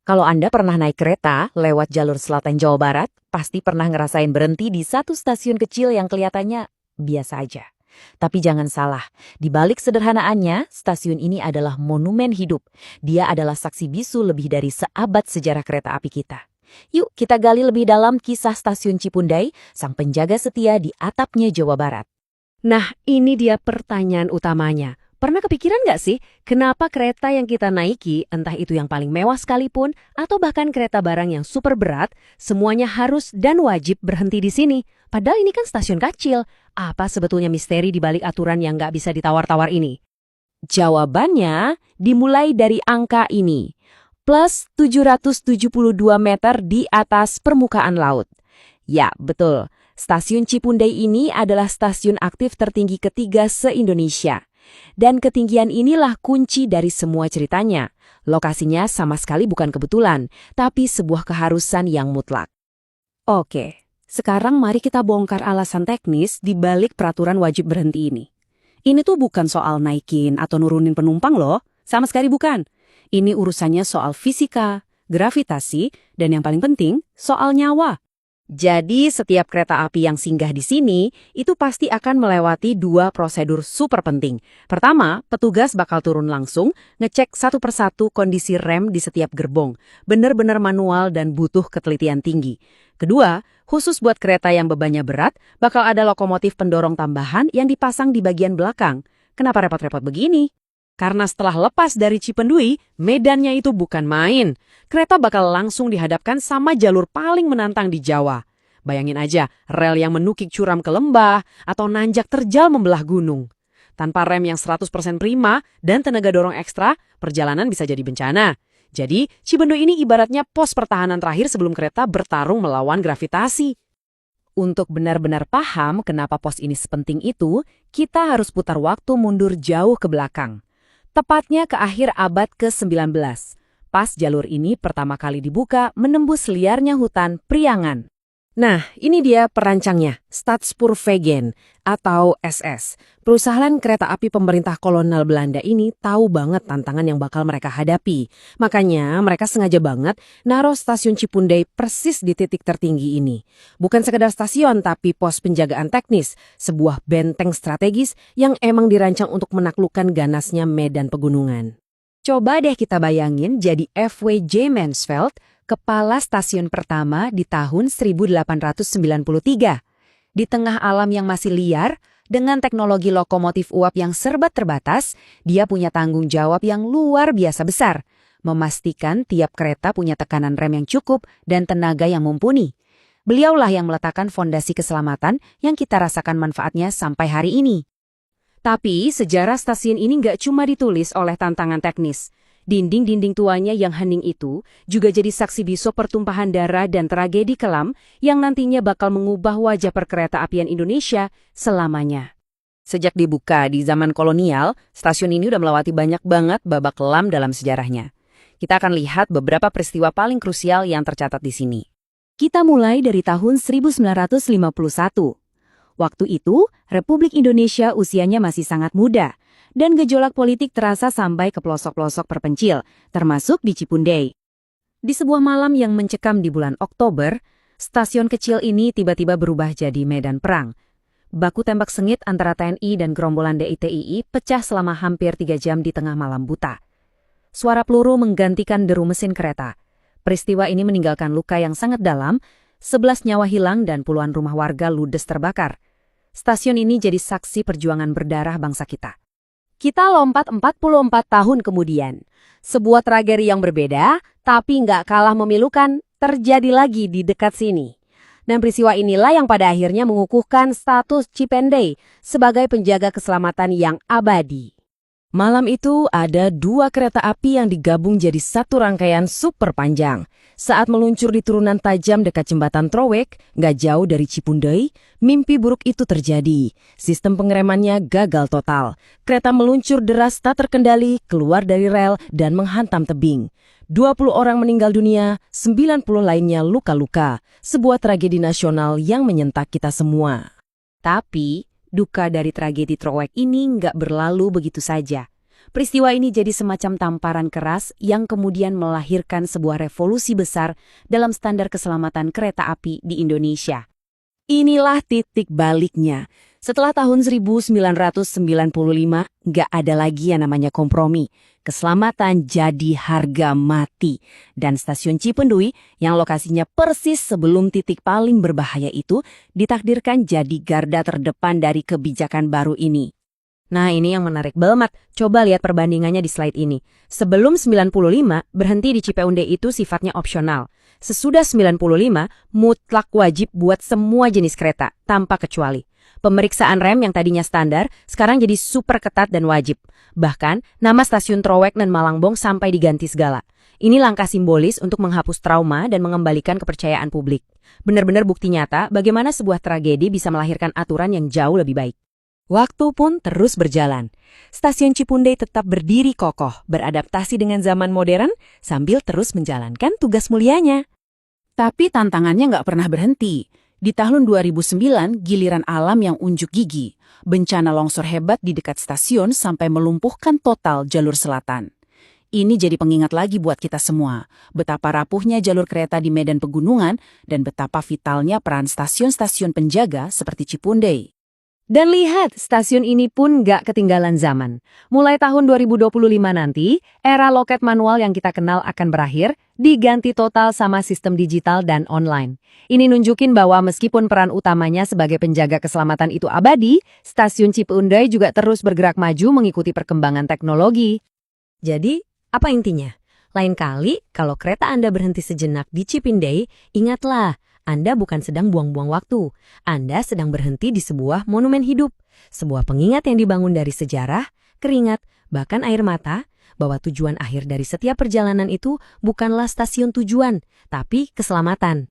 Kalau Anda pernah naik kereta lewat jalur selatan Jawa Barat, pasti pernah ngerasain berhenti di satu stasiun kecil yang kelihatannya biasa aja. Tapi jangan salah, di balik sederhanaannya, stasiun ini adalah monumen hidup. Dia adalah saksi bisu lebih dari seabad sejarah kereta api kita. Yuk kita gali lebih dalam kisah stasiun Cipundai, sang penjaga setia di atapnya Jawa Barat. Nah, ini dia pertanyaan utamanya. Pernah kepikiran nggak sih, kenapa kereta yang kita naiki, entah itu yang paling mewah sekalipun, atau bahkan kereta barang yang super berat, semuanya harus dan wajib berhenti di sini? Padahal ini kan stasiun kecil. Apa sebetulnya misteri di balik aturan yang nggak bisa ditawar-tawar ini? Jawabannya dimulai dari angka ini, plus 772 meter di atas permukaan laut. Ya, betul. Stasiun Cipundai ini adalah stasiun aktif tertinggi ketiga se-Indonesia. Dan ketinggian inilah kunci dari semua ceritanya. Lokasinya sama sekali bukan kebetulan, tapi sebuah keharusan yang mutlak. Oke, sekarang mari kita bongkar alasan teknis di balik peraturan wajib berhenti ini. Ini tuh bukan soal naikin atau nurunin penumpang loh, sama sekali bukan. Ini urusannya soal fisika, gravitasi, dan yang paling penting, soal nyawa. Jadi setiap kereta api yang singgah di sini itu pasti akan melewati dua prosedur super penting. Pertama, petugas bakal turun langsung, ngecek satu persatu kondisi rem di setiap gerbong. Benar-benar manual dan butuh ketelitian tinggi. Kedua, khusus buat kereta yang bebannya berat, bakal ada lokomotif pendorong tambahan yang dipasang di bagian belakang. Kenapa repot-repot begini? Karena setelah lepas dari Cipendui, medannya itu bukan main. Kereta bakal langsung dihadapkan sama jalur paling menantang di Jawa. Bayangin aja, rel yang menukik curam ke lembah atau nanjak terjal membelah gunung. Tanpa rem yang 100% prima dan tenaga dorong ekstra, perjalanan bisa jadi bencana. Jadi, Cipendui ini ibaratnya pos pertahanan terakhir sebelum kereta bertarung melawan gravitasi. Untuk benar-benar paham kenapa pos ini sepenting itu, kita harus putar waktu mundur jauh ke belakang. Tepatnya ke akhir abad ke-19. Pas jalur ini pertama kali dibuka menembus liarnya hutan Priangan. Nah, ini dia perancangnya, Stadspoorwegen atau SS. Perusahaan kereta api pemerintah kolonial Belanda ini tahu banget tantangan yang bakal mereka hadapi. Makanya mereka sengaja banget naruh stasiun Cipundai persis di titik tertinggi ini. Bukan sekedar stasiun, tapi pos penjagaan teknis, sebuah benteng strategis yang emang dirancang untuk menaklukkan ganasnya medan pegunungan. Coba deh kita bayangin jadi F.W.J. Mansveld, kepala stasiun pertama di tahun 1893. Di tengah alam yang masih liar, dengan teknologi lokomotif uap yang serba terbatas, dia punya tanggung jawab yang luar biasa besar. Memastikan tiap kereta punya tekanan rem yang cukup dan tenaga yang mumpuni. Beliaulah yang meletakkan fondasi keselamatan yang kita rasakan manfaatnya sampai hari ini. Tapi sejarah stasiun ini nggak cuma ditulis oleh tantangan teknis. Dinding-dinding tuanya yang hening itu juga jadi saksi bisu pertumpahan darah dan tragedi kelam yang nantinya bakal mengubah wajah perkereta apian Indonesia selamanya. Sejak dibuka di zaman kolonial, stasiun ini udah melewati banyak banget babak kelam dalam sejarahnya. Kita akan lihat beberapa peristiwa paling krusial yang tercatat di sini. Kita mulai dari tahun 1951. Waktu itu, Republik Indonesia usianya masih sangat muda, dan gejolak politik terasa sampai ke pelosok-pelosok terpencil, termasuk di Cipundai. Di sebuah malam yang mencekam di bulan Oktober, stasiun kecil ini tiba-tiba berubah jadi medan perang. Baku tembak sengit antara TNI dan gerombolan DITII pecah selama hampir 3 jam di tengah malam buta. Suara peluru menggantikan deru mesin kereta. Peristiwa ini meninggalkan luka yang sangat dalam, 11 nyawa hilang dan puluhan rumah warga ludes terbakar. Stasiun ini jadi saksi perjuangan berdarah bangsa kita. Kita lompat 44 tahun kemudian. Sebuah tragedi yang berbeda, tapi nggak kalah memilukan, terjadi lagi di dekat sini. Dan peristiwa inilah yang pada akhirnya mengukuhkan status Cipendai sebagai penjaga keselamatan yang abadi. Malam itu ada 2 kereta api yang digabung jadi satu rangkaian super panjang. Saat meluncur di turunan tajam dekat jembatan Trowek, nggak jauh dari Cipundai, mimpi buruk itu terjadi. Sistem pengeremannya gagal total. Kereta meluncur deras tak terkendali, keluar dari rel dan menghantam tebing. 20 orang meninggal dunia, 90 lainnya luka-luka. Sebuah tragedi nasional yang menyentak kita semua. Tapi duka dari tragedi Trowek ini nggak berlalu begitu saja. Peristiwa ini jadi semacam tamparan keras yang kemudian melahirkan sebuah revolusi besar dalam standar keselamatan kereta api di Indonesia. Inilah titik baliknya. Setelah tahun 1995, nggak ada lagi yang namanya kompromi. Keselamatan jadi harga mati. Dan stasiun Cipendui, yang lokasinya persis sebelum titik paling berbahaya itu, ditakdirkan jadi garda terdepan dari kebijakan baru ini. Nah, ini yang menarik banget. Coba lihat perbandingannya di slide ini. Sebelum 95, berhenti di Cipeunde itu sifatnya opsional. Sesudah 95, mutlak wajib buat semua jenis kereta, tanpa kecuali. Pemeriksaan rem yang tadinya standar, sekarang jadi super ketat dan wajib. Bahkan, nama stasiun Trowek dan Malangbong sampai diganti segala. Ini langkah simbolis untuk menghapus trauma dan mengembalikan kepercayaan publik. Benar-benar bukti nyata bagaimana sebuah tragedi bisa melahirkan aturan yang jauh lebih baik. Waktu pun terus berjalan. Stasiun Cipundei tetap berdiri kokoh, beradaptasi dengan zaman modern, sambil terus menjalankan tugas mulianya. Tapi tantangannya nggak pernah berhenti. Di tahun 2009, giliran alam yang unjuk gigi. Bencana longsor hebat di dekat stasiun sampai melumpuhkan total jalur selatan. Ini jadi pengingat lagi buat kita semua, betapa rapuhnya jalur kereta di medan pegunungan dan betapa vitalnya peran stasiun-stasiun penjaga seperti Cipundei. Dan lihat, stasiun ini pun nggak ketinggalan zaman. Mulai tahun 2025 nanti, era loket manual yang kita kenal akan berakhir, diganti total sama sistem digital dan online. Ini nunjukin bahwa meskipun peran utamanya sebagai penjaga keselamatan itu abadi, stasiun Cipundei juga terus bergerak maju mengikuti perkembangan teknologi. Jadi, apa intinya? Lain kali, kalau kereta Anda berhenti sejenak di Cipindei, ingatlah, Anda bukan sedang buang-buang waktu. Anda sedang berhenti di sebuah monumen hidup. Sebuah pengingat yang dibangun dari sejarah, keringat, bahkan air mata, bahwa tujuan akhir dari setiap perjalanan itu bukanlah stasiun tujuan, tapi keselamatan.